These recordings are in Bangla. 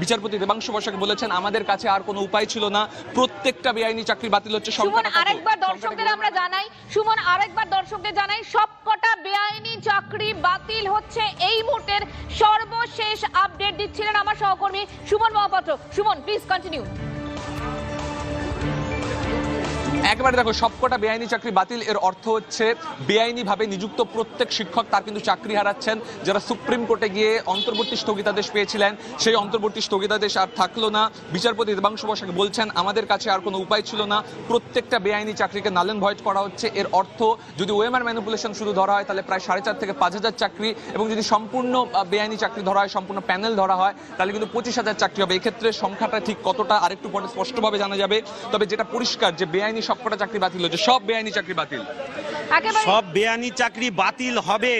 বিচারপতি দেবাংশু বসাক বলেছেন আমাদের কাছে আর কোনো উপায় ছিল না, প্রত্যেকটা বেআইনি চাকরি বাতিল হচ্ছে। সুমন আরেকবার দর্শকদের আমরা জানাই, সুমন আরেকবার দর্শকদের জানাই, সবকটা বেআইনি চাকরি বাতিল হচ্ছে। এই মুহূর্তের সর্বশেষ আপডেট দিচ্ছিলেন আমার সহকর্মী সুমন মহাপাত্র। Suman, please continue. একবারে দেখো, সবকটা বেআইনি চাকরি বাতিল, এর অর্থ হচ্ছে বেআইনি ভাবে নিযুক্ত প্রত্যেক শিক্ষক তার কিন্তু চাকরি হারাচ্ছেন। যারা সুপ্রিম কোর্টে গিয়ে অন্তর্বর্তী স্থগিতাদেশ পেয়েছিলেন, সেই অন্তর্বর্তী স্থগিতাদেশ আর থাকলো না। বিচারপতি দেবাংশু বসাক বলছেন আমাদের কাছে আর কোনো উপায় ছিল না, প্রত্যেকটা বেআইনি চাকরিকে নাল এন্ড ভয়েড করা হচ্ছে। এর অর্থ যদি ওএমআর ম্যানিপুলেশন শুধু ধরা হয় তাহলে প্রায় 4.5 থেকে 5,000 চাকরি, এবং যদি সম্পূর্ণ বেআইনি চাকরি ধরা হয়, সম্পূর্ণ প্যানেল ধরা হয়, তাহলে কিন্তু 25,000 চাকরি হবে। এক্ষেত্রে সংখ্যাটা ঠিক কতটা আরেকটু পরে স্পষ্টভাবে জানা যাবে। তবে যেটা পরিষ্কার যে বেআইনি সবকটা চাকরি বাতিল হচ্ছে, সব বেআইনি চাকরি বাতিল, সব বেআইনি চাকরি বাতিল হবে,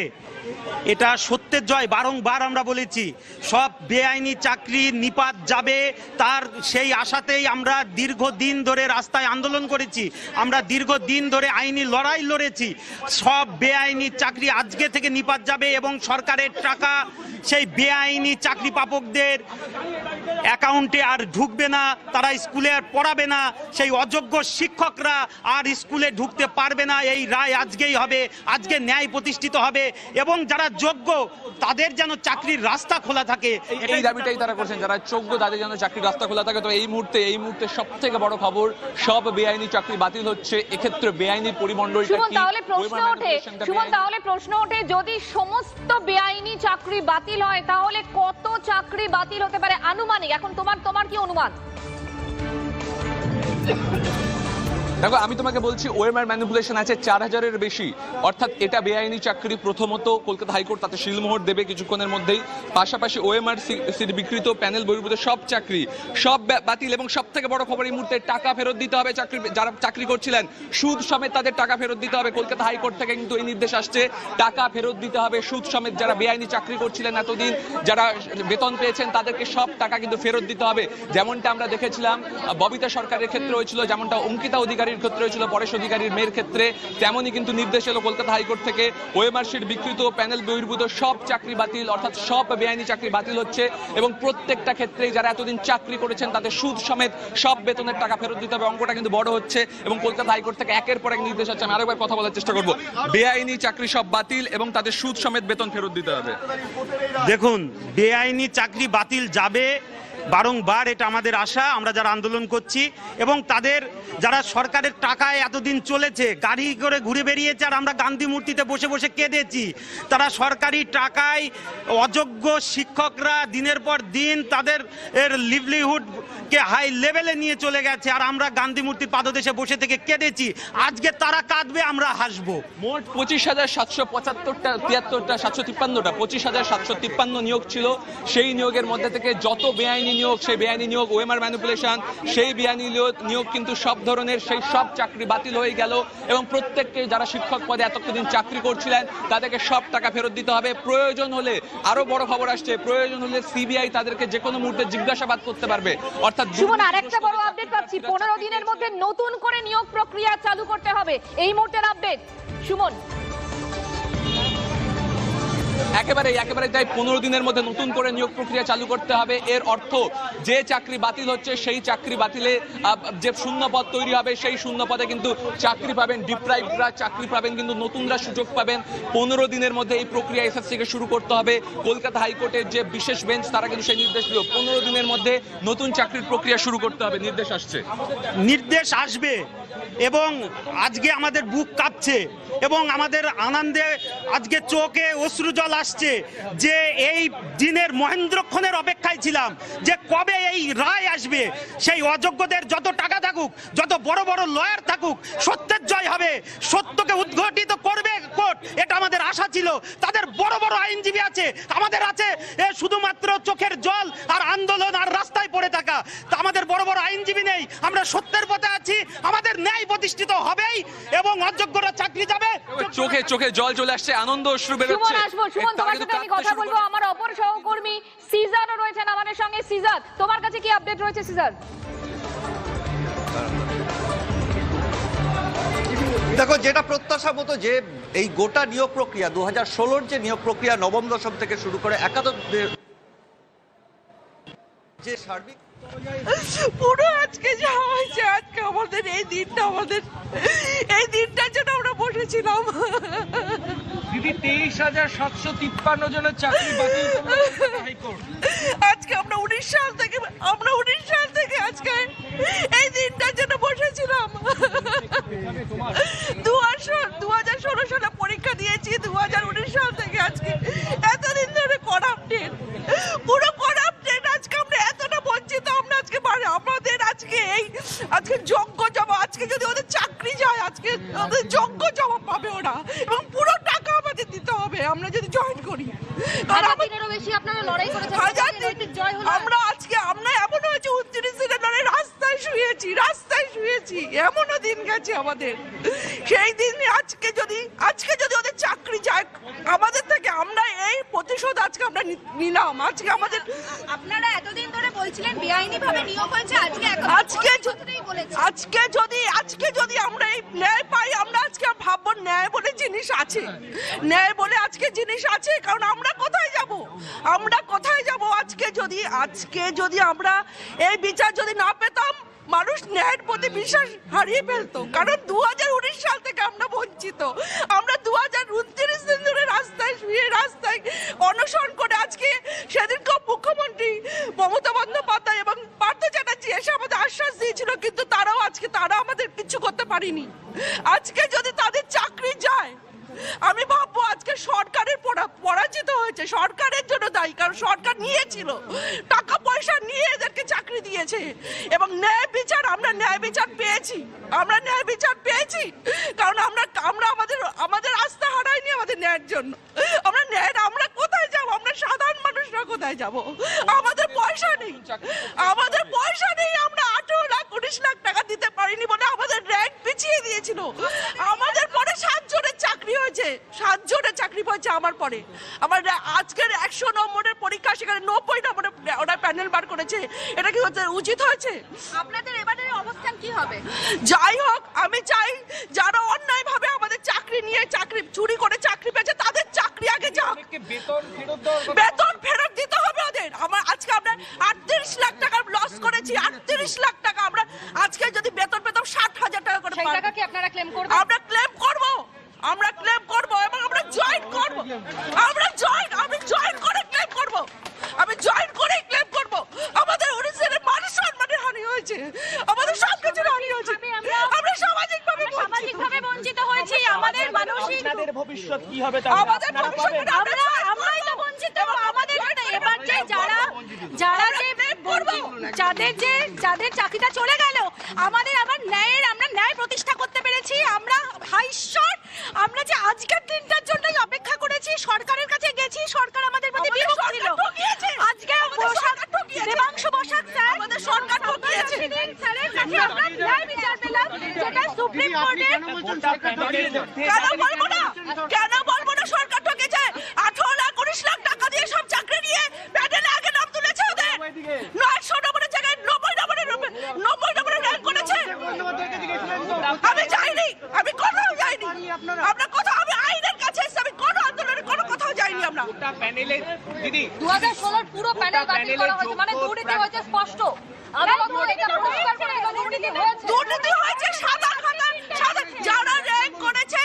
এটা সত্যের জয়। বারংবার আমরা বলেছি সব বেআইনি চাকরি নিপাত যাবে, তার সেই আশাতেই আমরা দীর্ঘদিন ধরে রাস্তায় আন্দোলন করেছি, আমরা দীর্ঘদিন ধরে আইনি লড়াই লড়েছি। সব বেআইনি চাকরি আজকে থেকে নিপাত যাবে এবং সরকারের টাকা সেই বেআইনি চাকরি প্রাপকদের অ্যাকাউন্টে আর ঢুকবে না, তারা স্কুলে আর পড়াবে না, সেই অযোগ্য শিক্ষকরা আর স্কুলে ঢুকতে পারবে না। এই রায় আজকেই হবে, আজকে ন্যায় প্রতিষ্ঠিত হবে এবং যারা যোগ্য তাদের যেন চাকরির রাস্তা খোলা থাকে, এই দাবিটাই তারা করছেন। যারা যোগ্য তাদের যেন চাকরির রাস্তা খোলা থাকে। তো এই মুহূর্তে সব থেকে বড় খবর, সব বেআইনি চাকরি বাতিল হচ্ছে। এক্ষেত্রে বেআইনি পরিমণ্ডলটা কি? তাহলে প্রশ্ন ওঠে যদি সমস্ত বেআইনি চাকরি বাতিল হয় তাহলে কত চাকরি বাতিল হতে পারে আনুমানিক? এখন তোমার কি অনুমান? দেখো, আমি তোমাকে বলছি ওএমআর ম্যানিপুলেশন আছে 4,000-এর বেশি, অর্থাৎ এটা বেআইনি চাকরি। প্রথমত কলকাতা হাইকোর্ট তাতে শিলমোহর দেবে কিছুক্ষণের মধ্যেই। পাশাপাশি ওএমআর বিকৃত প্যানেল বহির্ভূত সব চাকরি সব বাতিল। এবং সব থেকে বড় খবর এই মুহূর্তে, টাকা ফেরত দিতে হবে। যারা চাকরি করছিলেন সুদ সমেত তাদের টাকা ফেরত দিতে হবে। কলকাতা হাইকোর্ট থেকে কিন্তু এই নির্দেশ আসছে, টাকা ফেরত দিতে হবে সুদ সমেত। যারা বেআইনি চাকরি করছিলেন এতদিন, যারা বেতন পেয়েছেন, তাদেরকে সব টাকা কিন্তু ফেরত দিতে হবে। যেমনটা আমরা দেখেছিলাম ববিতা সরকারের ক্ষেত্রে হয়েছিল, যেমনটা অঙ্কিতা অধিকারীর ক্ষেত্রে হয়েছিল, পরেশ অধিকারীর মেয়ের ক্ষেত্রে, তেমনই কিন্তু নির্দেশ এলো কলকাতা হাইকোর্ট থেকে। ওএমআর শিট বিকৃত, প্যানেল বহির্ভূত সব চাকরি বাতিল, অর্থাৎ সব বেআইনি চাকরি বাতিল হচ্ছে। এবং প্রত্যেকটা ক্ষেত্রেই যারা এতদিন চাকরি করেছেন তাদের সুদ সমেত সব বেতনের টাকা ফেরত দিতে হবে। অঙ্কটা কিন্তু বড় হচ্ছে এবং কলকাতা হাইকোর্ট থেকে একের পর এক নির্দেশ হচ্ছে। আমি আরেকবার কথা বলার চেষ্টা করবো, বেআইনি চাকরি সব বাতিল এবং তাদের সুদ সমেত বেতন ফেরত দিতে হবে। দেখুন, বেআইনি চাকরি বাতিল যাবে, বারংবার এটা আমাদের আশা, আমরা যারা আন্দোলন করছি। এবং তাদের যারা সরকারের টাকায় এতদিন চলেছে, গাড়ি করে ঘুরে বেরিয়েছে, আর আমরা গান্ধী মূর্তিতে বসে বসে কেঁদেছি, তারা সরকারি টাকায় অযোগ্য শিক্ষকরা দিনের পর দিন তাদের লিভলিহুডকে হাই লেভেলে নিয়ে চলে গেছে, আর আমরা গান্ধী মূর্তির পাদদেশে বসে থেকে কেঁদেছি। আজকে তারা কাঁদবে, আমরা হাসবো। মোট 25,753 নিয়োগ ছিল। সেই নিয়োগের মধ্যে থেকে যত বেআইনি নিয়োগ, সেই বেআইনি নিয়োগ, ওএমআর ম্যানিপুলেশন, সেই বেআইনি নিয়োগ কিন্তু সব ধরনের, সেই সব চাকরি বাতিল হয়ে গেল। এবং প্রত্যেককে যারা শিক্ষক পদে এতদিন চাকরি করছিলেন তাদেরকে সব টাকা ফেরত দিতে হবে। প্রয়োজন হলে, আরো বড় খবর আসছে, প্রয়োজন হলে সিবিআই তাদেরকে যে কোনো মুহূর্তে জিজ্ঞাসাবাদ করতে পারবে। অর্থাৎ সুমন, আরেকটা বড় আপডেট পাচ্ছি, 15 দিনের মধ্যে নতুন করে নিয়োগ প্রক্রিয়া চালু করতে হবে। এই মুহূর্তের আপডেট সুমন। একেবারে তাই, 15 দিনের মধ্যে নতুন করে নিয়োগ প্রক্রিয়া চালু করতে হবে। এর অর্থ যে চাকরি বাতিল হচ্ছে সেই চাকরি বাতিলে যে শূন্য পদ তৈরি হবে, সেই শূন্য পদে কিন্তু চাকরি পাবেন ডিপ্রাইভডরা, চাকরি পাবেন কিন্তু নতুনরা সুযোগ পাবেন। 15 দিনের মধ্যে এই প্রক্রিয়া এসএসসিকে শুরু করতে হবে। কলকাতা হাইকোর্টের যে বিশেষ বেঞ্চ তারা কিন্তু সেই নির্দেশ দিল, 15 দিনের মধ্যে নতুন চাকরির প্রক্রিয়া শুরু করতে হবে। নির্দেশ আসবে এবং আজকে আমাদের বুক কাঁপছে এবং আমাদের আনন্দে আজকে চোখে অশ্রু জল আসছে যে এই দিনের মহেন্দ্রক্ষণের অপেক্ষায় ছিলাম যে কবে এই রায় আসবে। সেই অযোগ্যদের যত টাকা থাকুক, যত বড় বড় লয়ার থাকুক, সত্যের জয় হবে, সত্যকে উদ্ঘাটিত করবে কোর্ট, এটা আমাদের আশা ছিল। তাদের বড় বড় আইনজীবী আছে, আমাদের আছে শুধুমাত্র চোখের জল আর আন্দোলন আর রাস্তায় পড়ে থাকা। তা আমাদের বড় বড় আইনজীবী নেই, আমরা সত্যের পথে আছি, আমাদের ন্যায় প্রতিষ্ঠিত হবেই এবং অযোগ্যরা চাকরি যাবে। চোখে জল চলে আসছে, আনন্দ অশ্রু বেরোচ্ছে। সুমন, তোমার সাথে আমি কথা বলবো। আমার অপর সহকর্মী সিজারও রয়েছেন আমাদের সঙ্গে। সিজার, তোমার কাছে কি আপডেট রয়েছে? সিজার, দেখো, যেটা প্রত্যাশা মতো যে এই গোটা নিয়োগ প্রক্রিয়া 2016-র যে নিয়োগ প্রক্রিয়া নবম দশম থেকে শুরু করে একাদশ যে সার্বিক পুরো আজকে যা হয়েছে, আজকে আমাদের এই দিনটার জন্য আমরা বসেছিলাম। দিদি 23,753 জনের চাকরি বাতিল করলো হাইকোর্ট। আজকে আমরা 19 সাল থেকে আজকে এই দিনটার জন্য বসেছিলাম। 2016 সালে পরীক্ষা দিয়েছি, 2019 সাল থেকে আজকে এতদিন ধরে করাপ্টেড, পুরো করাপ্টেড। আজকে আমরা এতটা বঞ্চিত, আমরা আজকে আমাদের আজকে যোগ্য জবাব, আজকে যদি ওদের চাকরি যায়, আজকে ওদের যোগ্য জবাব পাবে ওরা, এবং পুরো টাকা আমাদের দিতে হবে আমরা যদি জয়েন করি। আপনারা লড়াই করেছেন, আমরা এমন হয়েছে 29 দিনের লড়াই, রাস্তায় শুয়েছি, এমনও দিন গেছে আমাদের। সেই দিন আজকে যদি ওদের চাকরি যায় আমাদের থেকে, আমরা এই প্রতিশোধ আজকে আমরা নিলাম। আজকে আমাদের, আপনারা এতদিন ধরে বলছিলেন বেআইনি ভাবে নিয়োগ হয়েছে, আজকে যদি আমরা এই ন্যায় পাই, আমরা আজকে ভাববো ন্যায় বলে জিনিস আছে, কারণ আমরা কোথায় যাব আজকে যদি আমরা এই বিচার যদি না পেতাম, মানুষ ন্যায়ের প্রতি বিশ্বাস হারিয়ে ফেলতো। কারণ 2019 সাল থেকে আমরা বঞ্চিত, আমরা 2029 দিন ধরে রাস্তায় অনশন করে। আজকে সেদিনকে মুখ্যমন্ত্রী মমতা বন্দ্যোপাধ্যায় এবং পার্থ চ্যাটার্জি এসে আমাদের আশ্বাস দিয়েছিল, কিন্তু তারা আমাদের কিছু করতে পারেনি। আজকে যদি তাদের চাকরি যায়, আমি ভাববো আজকে সরকারের পরাজিত হয়েছে, সরকারের জন্য দায়ী, কারণ সরকার নিয়েছিল টাকা পয়সা নিয়ে এদেরকে চাকরি দিয়েছে। এবং আমরা ন্যায় বিচার পেয়েছি, কারণ আমরা আমাদের আস্থা হারাইনি আমাদের ন্যায়ের জন্য। আমরা কোথায় যাব? আমরা সাধারণ মানুষরা কোথায় যাব? আমাদের পয়সা নেই, আমরা 18 লাখ টাকা দিতে পারিনি বলে আমাদের র্যাঙ্ক পিছিয়ে দিয়েছিল। আমাদের পরে 7 জনের চাকরি হয়েছে, আমার পরে। আজকের 100 নম্বরের পরীক্ষা, সেখানে 90 নম্বরে ওরা প্যানেল বার করেছে। এটা কি উচিত হয়েছে? আপনাদের এবারের অবস্থান কি হবে? যাই হোক, আমি চাই যারা অন্যায় ভাবে আমাদের চাকরি নিয়ে চুরি করে চাকরি পেয়েছে, তাদের চাকরি আগে যাক, বেতন ফেরত দিতে হবে ওদের। আজকে আমরা 38 লাখ টাকা লস করেছি, 38 লাখ টাকা। আমরা আজকে যদি বেতন পেতাম 60,000 টাকা করে, সেই টাকা কি আপনারা ক্লেম করবেন? আমরা ক্লেম করব এবং আমরা জয়েন করব। আমি জয়েন করে ক্লেম করব। আমাদের ওড়িশার মান সম্মানের হানি হয়েছে, আমাদের সবকিছুর হানি হয়েছে। আমরা সামাজিকভাবে বঞ্চিত হয়েছি। আমাদের মানসিক ভবিষ্যৎ কি হবে? আমরাই তো বঞ্চিত। আমাদের এবার যাদের চাকরিটা চলে গেল, আমরা ন্যায় প্রতিষ্ঠা করতে পেরেছি। আমরা আমরা যে আজকের দিনটার জন্যই অপেক্ষা করেছি, সরকারের কাছে গেছি, সরকার আমাদের প্রতি বিমুখ ছিল। আজকে দেবাংশু বসাক স্যার, আমাদের সরকার ঠকিয়েছে। স্যারের কাছে আমরা ন্যায় বিচার পেলাম, যেটা সুপ্রিম কোর্টে। কেন বলবো না সরকার ঠকেছে? 19 লাখ টাকা দিয়ে সব চাকরি নিয়ে প্যানেলে আগে নাম তুলেছে ওদের। 900 নম্বরের জায়গায় 90 নম্বরে র্যাঙ্ক করেছে। আমি যাইনি, আমি কোথাও যাইনি। আমি আইনের কাছে এসে আমি কোনো আন্দোলনে কোথাও যাইনি। আমরা 2016 পুরো প্যানেল বাতিল করা হয়েছে, মানে দুর্নীতি হয়েছে স্পষ্ট। দুর্নীতি হয়েছে, সাদা যারা র্যাঙ্ক করেছে,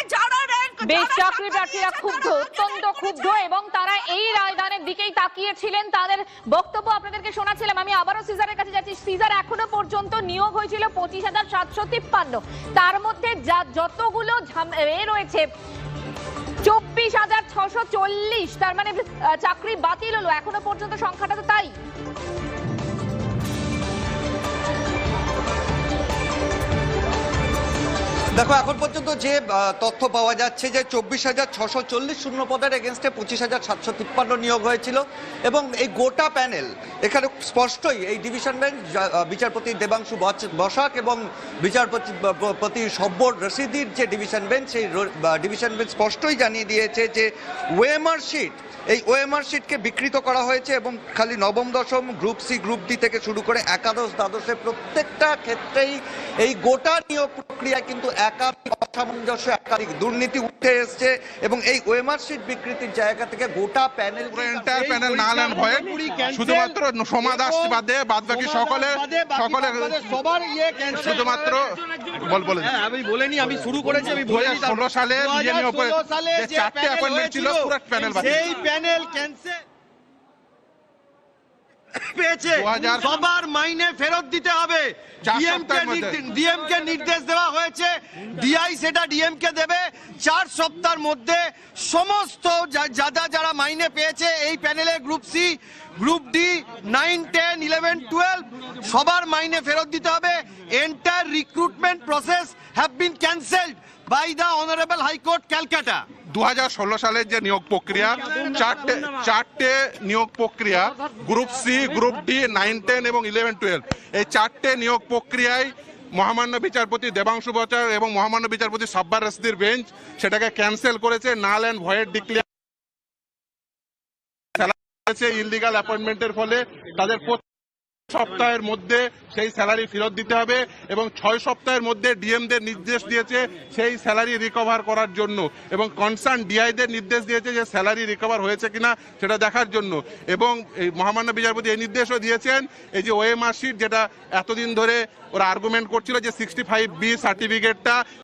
বেশ চাকরি প্রার্থীরা ক্ষুব্ধ, অত্যন্ত ক্ষুব্ধ, এবং তারা এই রায়দানের দিকেই তাকিয়েছিলেন। তাদের বক্তব্য আপনাদেরকে শোনাচ্ছিলাম। আমি আবারও সিজারের কাছে যাচ্ছি। সিজার, এখনো পর্যন্ত নিয়োগ হয়েছিল 25,753, তার মধ্যে যতগুলো রয়েছে 24,640, তার মানে চাকরি বাতিল হলো। এখনো পর্যন্ত সংখ্যাটা তো তাই। দেখো, এখন পর্যন্ত যে তথ্য পাওয়া যাচ্ছে যে 24,640 শূন্য পদের এগেনস্টে 25,753 নিয়োগ হয়েছিল। এবং এই গোটা প্যানেল, এখানে স্পষ্টই এই ডিভিশন বেঞ্চ, বিচারপতি দেবাংশু বসাক এবং বিচারপতি সব্বর রশিদির যে ডিভিশন বেঞ্চ, সেই ডিভিশন বেঞ্চ স্পষ্টই জানিয়ে দিয়েছে যে ওএমআর শিটকে বিকৃত করা হয়েছে এবং খালি নবম দশম, গ্রুপ সি, গ্রুপ ডি থেকে শুরু করে একাদশ দ্বাদশে প্রত্যেকটা ক্ষেত্রেই এই গোটা নিয়োগ প্রক্রিয়া কিন্তু একাধিক অসামঞ্জস্য, একাধিক দুর্নীতি উঠে এসছে এবং এই ওএমআর শিট বিকৃতির জায়গা থেকে গোটা panel entire panel null and void, শুধুমাত্র সোমা দাস বাদে বাদ বাকি সকলে সবার শুধুমাত্র বলেন। আমি বলিনি, আমি শুরু করেছি, আমি বলিনি 2016 সালে নিজে নিয়ে উপরে যে চারটে অ্যাপয়েন্টমেন্ট ছিল পুরো প্যানেল বাতিল। সেই প্যানেল ক্যান্সেল পেয়েছে, সবার মাইনে ফেরত দিতে হবে। ডিএমকে নির্দেশ দেওয়া হয়েছে, ডিআই সেটা ডিএমকে দেবে 4 সপ্তাহের মধ্যে। সমস্ত যারা মাইনে পেয়েছে এই প্যানেলে গ্রুপ সি, গ্রুপ ডি, 9, 10, 11, 12 সবার মাইনে ফেরত দিতে হবে। Entire recruitment process have been cancelled by the honourable high court Calcutta. 2016 সালের যে নিয়োগ প্রক্রিয়া, চারটে নিয়োগ প্রক্রিয়া, গ্রুপ সি, গ্রুপ ডি, 9, 10 এবং 11, 12, এই চারটে নিয়োগ প্রক্রিয়ায় মহামান্য বিচারপতি দেবাংশু ভট্টাচার্য এবং মহামান্য বিচারপতি সাব্বার রশিদের বেঞ্চ সেটাকে ক্যান্সেল করেছে, নাল অ্যান্ড ভয়েড ডিক্লেয়ার করেছে। ইললিগাল অ্যাপয়েন্টমেন্টের ফলে তাদের সপ্তাহের মধ্যে সেই স্যালারি ফেরত দিতে হবে এবং 6 সপ্তাহের মধ্যে ডিএমদের নির্দেশ দিয়েছে সেই স্যালারি রিকভার করার জন্য এবং কনসার্ন ডিআইদের নির্দেশ দিয়েছে যে স্যালারি রিকভার হয়েছে কিনা সেটা দেখার জন্য। এবং এই মহামান্য বিচারপতি এই নির্দেশও দিয়েছেন, এই যে ওএমআর শিট যেটা এতদিন ধরে ওরা আর্গুমেন্ট করছিল যে 65B সার্টিফিকেটটা